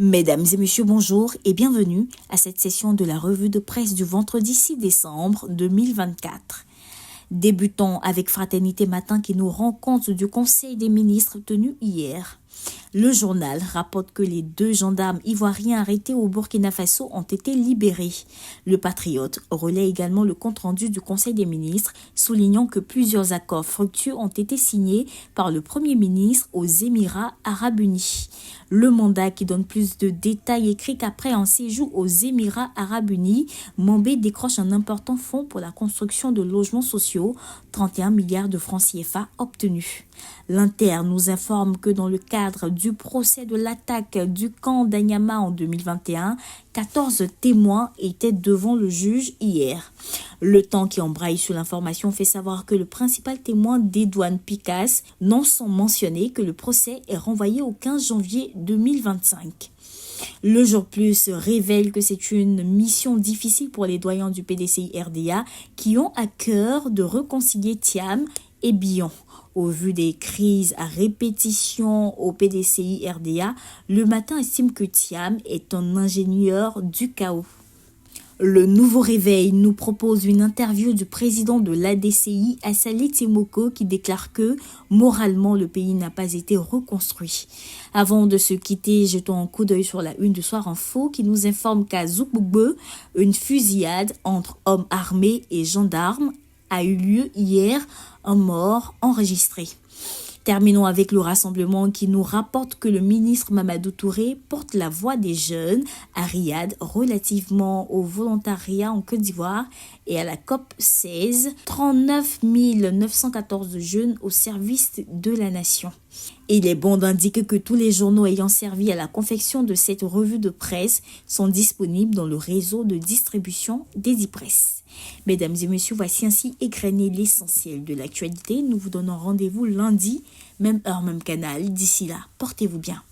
Mesdames et messieurs, bonjour et bienvenue à cette session de la revue de presse du vendredi 6 décembre 2024. Débutons avec Fraternité Matin qui nous rend compte du Conseil des ministres tenu hier. Le journal rapporte que les 2 gendarmes ivoiriens arrêtés au Burkina Faso ont été libérés. Le Patriote relaie également le compte-rendu du Conseil des ministres, soulignant que plusieurs accords fructueux ont été signés par le Premier ministre aux Émirats arabes unis. Le Mandat qui donne plus de détails écrit qu'après un séjour aux Émirats arabes unis, Mambé décroche un important fonds pour la construction de logements sociaux, 31 milliards de francs CFA obtenus. L'Inter nous informe que dans le cadre du procès de l'attaque du camp d'Anyama en 2021, 14 témoins étaient devant le juge hier. Le Temps qui embraye sur l'information fait savoir que le principal témoin d'Edouane Picasse non sans mentionner que le procès est renvoyé au 15 janvier 2025. Le Jour Plus révèle que c'est une mission difficile pour les doyens du PDCI-RDA qui ont à cœur de réconcilier Thiam et Bion. Au vu des crises à répétition au PDCI-RDA, Le Matin estime que Thiam est un ingénieur du chaos. Le Nouveau Réveil nous propose une interview du président de l'ADCI, Assalé Timoko, qui déclare que, moralement, le pays n'a pas été reconstruit. Avant de se quitter, jetons un coup d'œil sur la une du Soir Info qui nous informe qu'à Zoukoubeu, une fusillade entre hommes armés et gendarmes a eu lieu hier, un mort enregistré. Terminons avec le Rassemblement qui nous rapporte que le ministre Mamadou Touré porte la voix des jeunes à Riyad relativement au volontariat en Côte d'Ivoire et à la COP 16, 39 914 jeunes au service de la nation. Il est bon d'indiquer que tous les journaux ayant servi à la confection de cette revue de presse sont disponibles dans le réseau de distribution d'Edipresse. Mesdames et messieurs, voici ainsi égrené l'essentiel de l'actualité. Nous vous donnons rendez-vous lundi, même heure, même canal. D'ici là, portez-vous bien.